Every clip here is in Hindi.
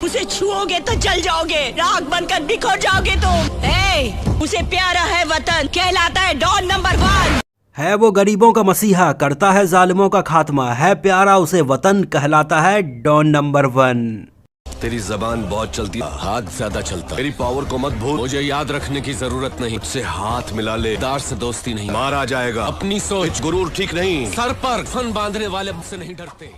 उसे छुओगे तो जल जाओगे, राख बनकर बिखर जाओगे तुम। उसे प्यारा है वतन, कहलाता है डॉन नंबर 1। है वो गरीबों का मसीहा, करता है जालिमों का खात्मा, है प्यारा उसे वतन, कहलाता है डॉन नंबर 1। तेरी जबान बहुत चलती है, हाथ ज्यादा चलता। मेरी पावर को मत भूल, मुझे याद रखने की जरूरत नहीं। मुझसे हाथ मिला ले, दार से दोस्ती नहीं, मारा जाएगा। अपनी सोच, गुरूर ठीक नहीं, सर पर फन बांधने वाले मुझसे नहीं डरते।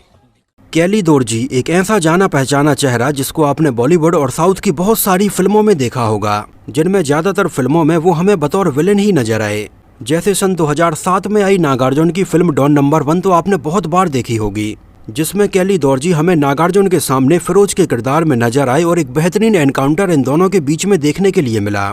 केली दोरजी एक ऐसा जाना पहचाना चेहरा जिसको आपने बॉलीवुड और साउथ की बहुत सारी फिल्मों में देखा होगा, जिनमें ज्यादातर फिल्मों में वो हमें बतौर विलेन ही नजर आए। जैसे सन 2007 में आई नागार्जुन की फिल्म डॉन नंबर 1 तो आपने बहुत बार देखी होगी, जिसमें केली दोरजी हमें नागार्जुन के सामने फिरोज के किरदार में नजर आए और एक बेहतरीन एनकाउंटर इन दोनों के बीच में देखने के लिए मिला।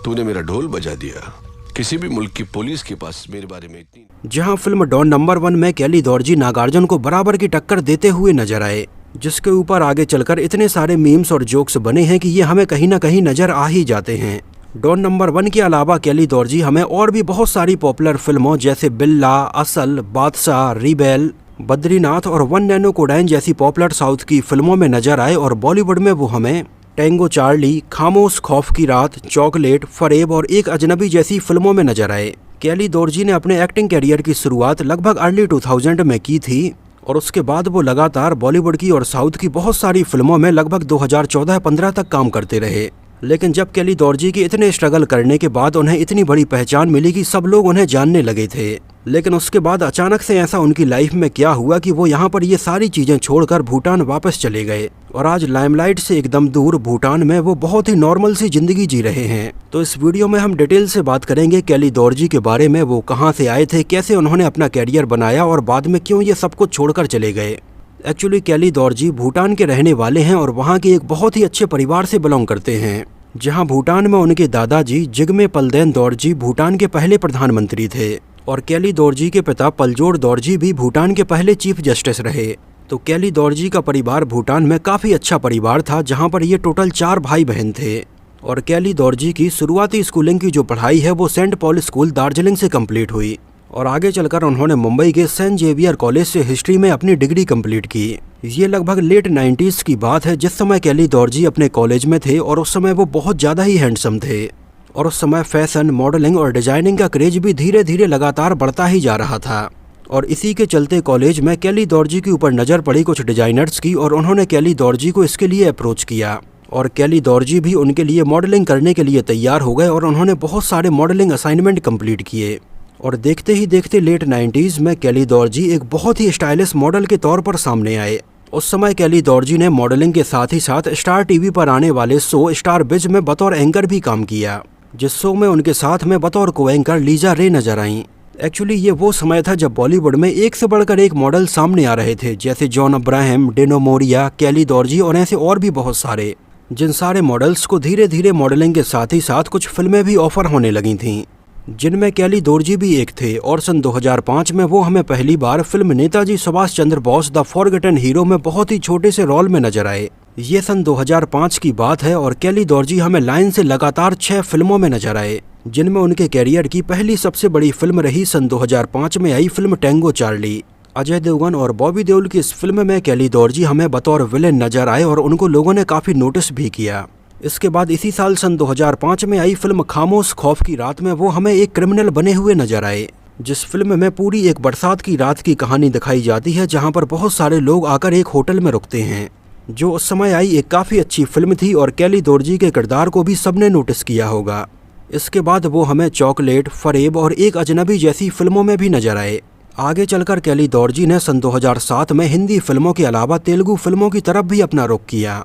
तूने मेरा ढोल बजा दिया, किसी भी मुल्क की पुलिस के पास मेरे बारे में इतनी। जहां फिल्म डॉन नंबर 1 में केली दोरजी नागार्जुन को बराबर की टक्कर देते हुए नजर आए, जिसके ऊपर आगे चलकर इतने सारे मीम्स और जोक्स बने हैं कि ये हमें कहीं ना कहीं नजर आ ही जाते हैं। डॉन नंबर 1 के अलावा केली दोरजी हमें और भी बहुत सारी पॉपुलर फिल्मों जैसे बिल्ला, असल, बादशाह, रिबेल, बद्रीनाथ और 1 नैनो कोडाइन जैसी पॉपुलर साउथ की फिल्मों में नजर आए, और बॉलीवुड में वो हमें टेंगो चार्ली, खामोश खौफ की रात, चॉकलेट, फरेब और एक अजनबी जैसी फिल्मों में नजर आए। केली दोरजी ने अपने एक्टिंग कैरियर की शुरुआत लगभग अर्ली 2000 में की थी, और उसके बाद वो लगातार बॉलीवुड की और साउथ की बहुत सारी फिल्मों में लगभग 2014-15 तक काम करते रहे। लेकिन जब केली दोरजी के इतने स्ट्रगल करने के बाद उन्हें इतनी बड़ी पहचान मिली कि सब लोग उन्हें जानने लगे थे, लेकिन उसके बाद अचानक से ऐसा उनकी लाइफ में क्या हुआ कि वो यहाँ पर ये सारी चीजें छोड़कर भूटान वापस चले गए, और आज लाइमलाइट से एकदम दूर भूटान में वो बहुत ही नॉर्मल सी जिंदगी जी रहे हैं। तो इस वीडियो में हम डिटेल से बात करेंगे केली दोरजी के बारे में, वो कहाँ से आए थे, कैसे उन्होंने अपना कैरियर बनाया और बाद में क्यों ये सब कुछ छोड़कर चले गए। एक्चुअली केली दोरजी भूटान के रहने वाले हैं और वहाँ के एक बहुत ही अच्छे परिवार से बिलोंग करते हैं, जहाँ भूटान में उनके दादाजी जिग्मे पलदेन दोरजी भूटान के पहले प्रधानमंत्री थे, और केली दोरजी के पिता पलजोर दोरजी भी भूटान के पहले चीफ जस्टिस रहे। तो केली दोरजी का परिवार भूटान में काफ़ी अच्छा परिवार था, जहाँ पर ये टोटल 4 भाई बहन थे। और केली दोरजी की शुरुआती स्कूलिंग की जो पढ़ाई है वो सेंट पॉल स्कूल दार्जिलिंग से कंप्लीट हुई, और आगे चलकर उन्होंने मुंबई के सेंट जेवियर कॉलेज से हिस्ट्री में अपनी डिग्री कंप्लीट की। ये लगभग लेट 90s की बात है, जिस समय केली दोरजी अपने कॉलेज में थे, और उस समय वो बहुत ज़्यादा ही हैंडसम थे, और उस समय फैशन, मॉडलिंग और डिजाइनिंग का क्रेज भी धीरे धीरे लगातार बढ़ता ही जा रहा था। और इसी के चलते कॉलेज में केली दोरजी के ऊपर नज़र पड़ी कुछ डिजाइनर्स की, और उन्होंने केली दोरजी को इसके लिए अप्रोच किया, और केली दोरजी भी उनके लिए मॉडलिंग करने के लिए तैयार हो गए, और उन्होंने बहुत सारे मॉडलिंग असाइनमेंट कंप्लीट किए। और देखते ही देखते लेट 90s में केली दोरजी एक बहुत ही स्टाइलिश मॉडल के तौर पर सामने आए। उस समय केली दोरजी ने मॉडलिंग के साथ ही साथ स्टार टीवी पर आने वाले शो स्टार बिज में बतौर एंकर भी काम किया, जिस शो में उनके साथ में बतौर को एंकर लीजा रे नजर आईं। एक्चुअली ये वो समय था जब बॉलीवुड में एक से बढ़कर एक मॉडल सामने आ रहे थे, जैसे जॉन अब्राहम, डेनो मोरिया, केली दोरजी और ऐसे और भी बहुत सारे, जिन सारे मॉडल्स को धीरे धीरे मॉडलिंग के साथ ही साथ कुछ फिल्में भी ऑफर होने लगी थीं, जिनमें केली दोरजी भी एक थे। और सन 2005 में वो हमें पहली बार film Netaji Subhash Chandra Bose the forgotten hero में बहुत ही छोटे से रोल में नजर आए। ये सन 2005 की बात है, और केली दोरजी हमें लाइन से लगातार 6 फिल्मों में नजर आए, जिनमें उनके कैरियर की पहली सबसे बड़ी फिल्म रही सन 2005 में आई फिल्म टेंगो चार्ली। अजय देवगन और बॉबी देओल की इस फिल्म में केली दोरजी हमें बतौर विलेन नजर आए, और उनको लोगों ने काफ़ी नोटिस भी किया। इसके बाद इसी साल सन 2005 में आई फिल्म खामोश खौफ की रात में वो हमें एक क्रिमिनल बने हुए नजर आए, जिस फिल्म में पूरी एक बरसात की रात की कहानी दिखाई जाती है, जहां पर बहुत सारे लोग आकर एक होटल में रुकते हैं, जो उस समय आई एक काफ़ी अच्छी फिल्म थी, और केली दोरजी के किरदार को भी सबने नोटिस किया होगा। इसके बाद वो हमें चॉकलेट, फरेब और एक अजनबी जैसी फिल्मों में भी नजर आए। आगे चलकर केली दोरजी ने सन 2007 में हिंदी फिल्मों के अलावा तेलुगु फिल्मों की तरफ भी अपना रुख किया,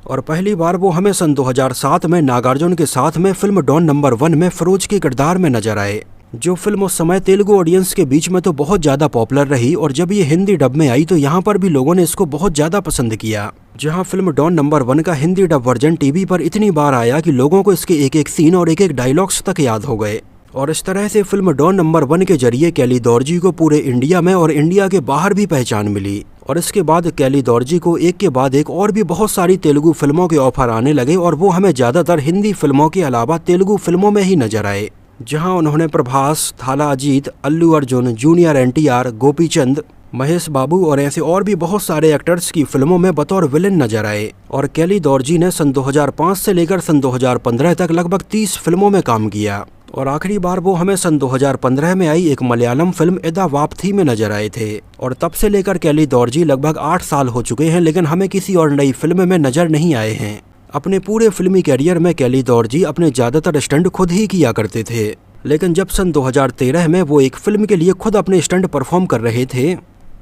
और पहली बार वो हमें सन 2007 में नागार्जुन के साथ में फिल्म डॉन नंबर 1 में फिरोज के किरदार में नजर आए, जो फिल्म उस समय तेलुगु ऑडियंस के बीच में तो बहुत ज़्यादा पॉपुलर रही, और जब ये हिंदी डब में आई तो यहाँ पर भी लोगों ने इसको बहुत ज़्यादा पसंद किया। जहाँ फिल्म डॉन नंबर 1 का हिंदी डब वर्जन टीवी पर इतनी बार आया कि लोगों को इसके एक एक सीन और एक एक डायलॉग्स तक याद हो गए, और इस तरह से फिल्म डॉन नंबर 1 के जरिए केली दोरजी को पूरे इंडिया में और इंडिया के बाहर भी पहचान मिली। और इसके बाद केली दोरजी को एक के बाद एक और भी बहुत सारी तेलुगु फिल्मों के ऑफर आने लगे, और वो हमें ज़्यादातर हिंदी फिल्मों के अलावा तेलुगु फिल्मों में ही नजर आए, जहां उन्होंने प्रभास, थाला अजीत, अल्लू अर्जुन, जूनियर NTR, गोपीचंद, महेश बाबू और ऐसे और भी बहुत सारे एक्टर्स की फिल्मों में बतौर विलेन नजर आए। और केली दौर्जी ने सन 2005 से लेकर सन 2015 तक लगभग 30 फिल्मों में काम किया। और आखिरी बार वो हमें सन 2015 में आई एक मलयालम फिल्म एदा वापथी में नजर आए थे। और तब से लेकर केली दौर्जी लगभग 8 साल हो चुके हैं, लेकिन हमें किसी और नई फिल्म में नजर नहीं आए हैं। अपने पूरे फिल्मी कैरियर में केली दौर्जी अपने ज्यादातर स्टंट खुद ही किया करते थे, लेकिन जब सन 2013 में वो एक फिल्म के लिए खुद अपने स्टंट परफॉर्म कर रहे थे,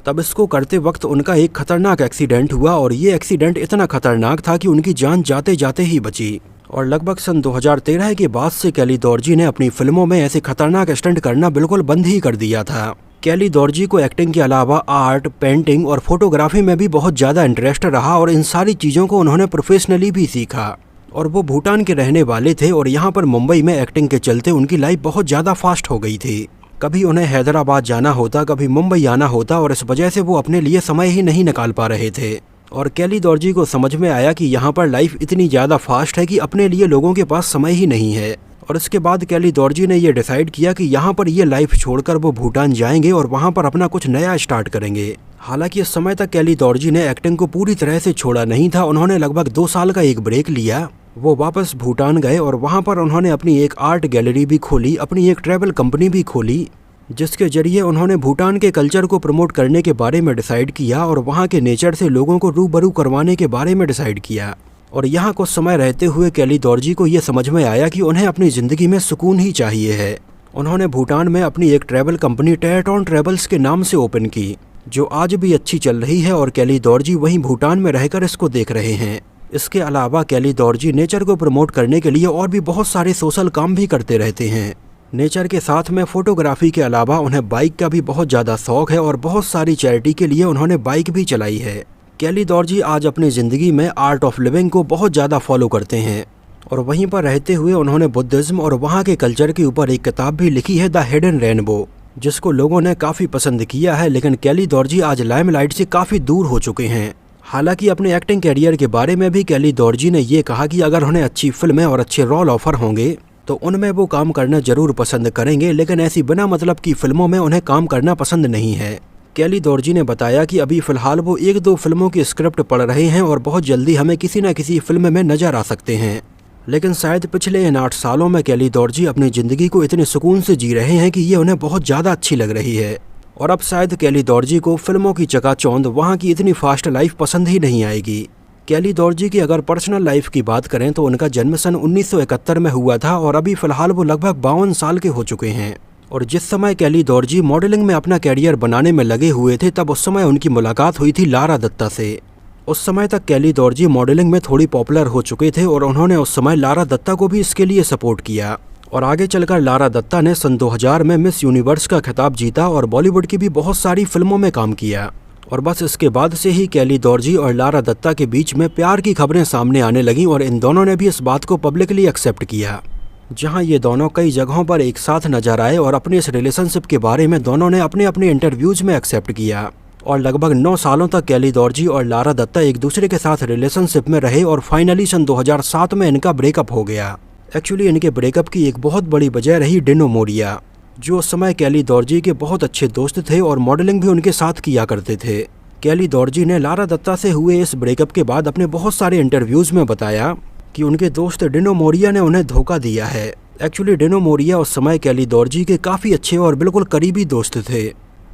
तब इसको करते वक्त उनका एक खतरनाक एक्सीडेंट हुआ। और ये एक्सीडेंट इतना खतरनाक था कि उनकी जान जाते जाते ही बची। और लगभग सन 2013 के बाद से केली दौर्जी ने अपनी फिल्मों में ऐसे खतरनाक स्टंट करना बिल्कुल बंद ही कर दिया था। केली दौर्जी को एक्टिंग के अलावा आर्ट, पेंटिंग और फोटोग्राफी में भी बहुत ज़्यादा इंटरेस्ट रहा और इन सारी चीज़ों को उन्होंने प्रोफेशनली भी सीखा। और वो भूटान के रहने वाले थे और यहाँ पर मुंबई में एक्टिंग के चलते उनकी लाइफ बहुत ज़्यादा फास्ट हो गई थी। कभी उन्हें हैदराबाद जाना होता, कभी मुंबई आना होता और इस वजह से वो अपने लिए समय ही नहीं निकाल पा रहे थे। और केली दौर्जी को समझ में आया कि यहाँ पर लाइफ इतनी ज़्यादा फास्ट है कि अपने लिए लोगों के पास समय ही नहीं है। और इसके बाद केली दौर्जी ने ये डिसाइड किया कि यहाँ पर ये लाइफ छोड़कर वो भूटान जाएंगे और वहाँ पर अपना कुछ नया स्टार्ट करेंगे। हालांकि इस समय तक केली दौर्जी ने एक्टिंग को पूरी तरह से छोड़ा नहीं था। उन्होंने लगभग 2 साल का एक ब्रेक लिया। वो वापस भूटान गए और वहाँ पर उन्होंने अपनी एक आर्ट गैलरी भी खोली, अपनी एक ट्रैवल कंपनी भी खोली, जिसके जरिए उन्होंने भूटान के कल्चर को प्रमोट करने के बारे में डिसाइड किया और वहाँ के नेचर से लोगों को रूबरू करवाने के बारे में डिसाइड किया। और यहाँ कुछ समय रहते हुए केली दौर्जी को ये समझ में आया कि उन्हें अपनी ज़िंदगी में सुकून ही चाहिए है। उन्होंने भूटान में अपनी एक ट्रैवल कंपनी टेराटॉन ट्रैवल्स के नाम से ओपन की, जो आज भी अच्छी चल रही है और केली दौर्जी वहीं भूटान में रहकर इसको देख रहे हैं। इसके अलावा केली दौर्जी नेचर को प्रमोट करने के लिए और भी बहुत सारे सोशल काम भी करते रहते हैं। नेचर के साथ में फोटोग्राफी के अलावा उन्हें बाइक का भी बहुत ज़्यादा शौक है और बहुत सारी चैरिटी के लिए उन्होंने बाइक भी चलाई है। केली दौर्जी आज अपनी ज़िंदगी में आर्ट ऑफ लिविंग को बहुत ज़्यादा फॉलो करते हैं और वहीं पर रहते हुए उन्होंने बुद्धिज़्म और वहाँ के कल्चर के ऊपर एक किताब भी लिखी है, द हिडन रेनबो, जिसको लोगों ने काफ़ी पसंद किया है। लेकिन केली दौर्जी आज लाइमलाइट से काफ़ी दूर हो चुके हैं। हालांकि अपने एक्टिंग कैरियर के बारे में भी केली दौर्जी ने ये कहा कि अगर उन्हें अच्छी फिल्में और अच्छे रोल ऑफर होंगे तो उनमें वो काम करना जरूर पसंद करेंगे, लेकिन ऐसी बिना मतलब की फिल्मों में उन्हें काम करना पसंद नहीं है। केली दौर्जी ने बताया कि अभी फ़िलहाल वो 1-2 फिल्मों की स्क्रिप्ट पढ़ रहे हैं और बहुत जल्दी हमें किसी न किसी फिल्म में नज़र आ सकते हैं। लेकिन शायद पिछले इन 8 सालों में केली दौर्जी अपनी ज़िंदगी को इतने सुकून से जी रहे हैं कि ये उन्हें बहुत ज़्यादा अच्छी लग रही है। और अब शायद केली दौर्जी को फिल्मों की चकाचौंध, वहाँ की इतनी फास्ट लाइफ पसंद ही नहीं आएगी। केली दौर्जी की अगर पर्सनल लाइफ की बात करें तो उनका जन्म सन 1971 में हुआ था और अभी फ़िलहाल वो लगभग 52 साल के हो चुके हैं। और जिस समय केली दौर्जी मॉडलिंग में अपना कैरियर बनाने में लगे हुए थे, तब उस समय उनकी मुलाकात हुई थी लारा दत्ता से। उस समय तक केली दौर्जी मॉडलिंग में थोड़ी पॉपुलर हो चुके थे और उन्होंने उस समय लारा दत्ता को भी इसके लिए सपोर्ट किया। और आगे चलकर लारा दत्ता ने सन 2000 में मिस यूनिवर्स का खिताब जीता और बॉलीवुड की भी बहुत सारी फिल्मों में काम किया। और बस इसके बाद से ही केली दौर्जी और लारा दत्ता के बीच में प्यार की खबरें सामने आने लगीं और इन दोनों ने भी इस बात को पब्लिकली एक्सेप्ट किया। जहां ये दोनों कई जगहों पर एक साथ नजर आए और अपने इस रिलेशनशिप के बारे में दोनों ने अपने अपने इंटरव्यूज में एक्सेप्ट किया। और लगभग 9 सालों तक केली दौर्जी और लारा दत्ता एक दूसरे के साथ रिलेशनशिप में रहे और फाइनली सन 2007 में इनका ब्रेकअप हो गया। एक्चुअली इनके ब्रेकअप की एक बहुत बड़ी वजह रही डिनो मोरिया, जो उस समय केली दौर्जी के बहुत अच्छे दोस्त थे और मॉडलिंग भी उनके साथ किया करते थे। केली दौर्जी ने लारा दत्ता से हुए इस ब्रेकअप के बाद अपने बहुत सारे इंटरव्यूज़ में बताया कि उनके दोस्त डिनो मोरिया ने उन्हें धोखा दिया है। एक्चुअली डिनो मोरिया उस समय केली दौर्जी के काफ़ी अच्छे और बिल्कुल करीबी दोस्त थे,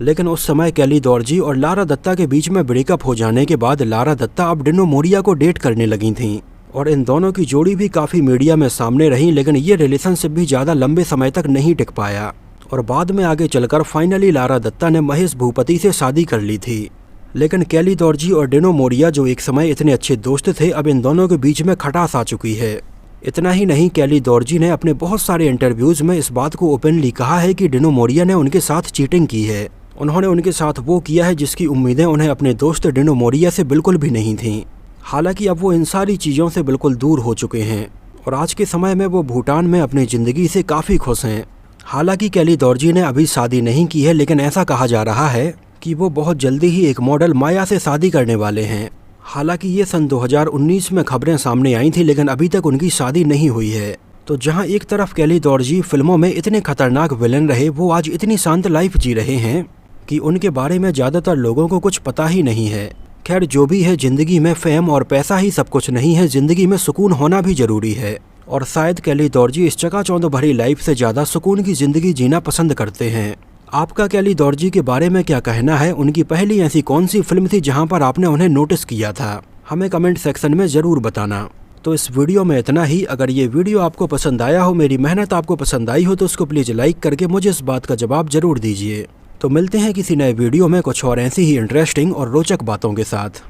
लेकिन उस समय केली दौर्जी और लारा दत्ता के बीच में ब्रेकअप हो जाने के बाद लारा दत्ता अब डिनो मोरिया को डेट करने लगी थीं और इन दोनों की जोड़ी भी काफ़ी मीडिया में सामने रही। लेकिन ये रिलेशनशिप भी ज़्यादा लंबे समय तक नहीं टिक पाया और बाद में आगे चलकर फाइनली लारा दत्ता ने महेश भूपति से शादी कर ली थी। लेकिन केली दौर्जी और डिनो मोरिया, जो एक समय इतने अच्छे दोस्त थे, अब इन दोनों के बीच में खटास आ चुकी है। इतना ही नहीं, केली दौर्जी ने अपने बहुत सारे इंटरव्यूज़ में इस बात को ओपनली कहा है कि डिनो मोरिया ने उनके साथ चीटिंग की है। उन्होंने उनके साथ वो किया है जिसकी उम्मीदें उन्हें अपने दोस्त डिनो मोरिया से बिल्कुल भी नहीं थीं। हालांकि अब वो इन सारी चीज़ों से बिल्कुल दूर हो चुके हैं और आज के समय में वो भूटान में अपनी ज़िंदगी से काफ़ी खुश हैं। हालांकि केली दौर्जी ने अभी शादी नहीं की है, लेकिन ऐसा कहा जा रहा है कि वो बहुत जल्दी ही एक मॉडल माया से शादी करने वाले हैं। हालांकि ये सन 2019 में खबरें सामने आई थी, लेकिन अभी तक उनकी शादी नहीं हुई है। तो जहां एक तरफ केली दौर्जी फिल्मों में इतने खतरनाक विलन रहे, वो आज इतनी शांत लाइफ जी रहे हैं कि उनके बारे में ज़्यादातर लोगों को कुछ पता ही नहीं है। खैर जो भी है, ज़िंदगी में फेम और पैसा ही सब कुछ नहीं है, ज़िंदगी में सुकून होना भी ज़रूरी है। और शायद केली दौर्जी इस चकाचौंध भरी लाइफ से ज़्यादा सुकून की ज़िंदगी जीना पसंद करते हैं। आपका केली दौर्जी के बारे में क्या कहना है? उनकी पहली ऐसी कौन सी फिल्म थी जहां पर आपने उन्हें नोटिस किया था? हमें कमेंट सेक्शन में ज़रूर बताना। तो इस वीडियो में इतना ही। अगर ये वीडियो आपको पसंद आया हो, मेरी मेहनत आपको पसंद आई हो, तो उसको प्लीज़ लाइक करके मुझे इस बात का जवाब ज़रूर दीजिए। तो मिलते हैं किसी नए वीडियो में कुछ और ऐसी ही इंटरेस्टिंग और रोचक बातों के साथ।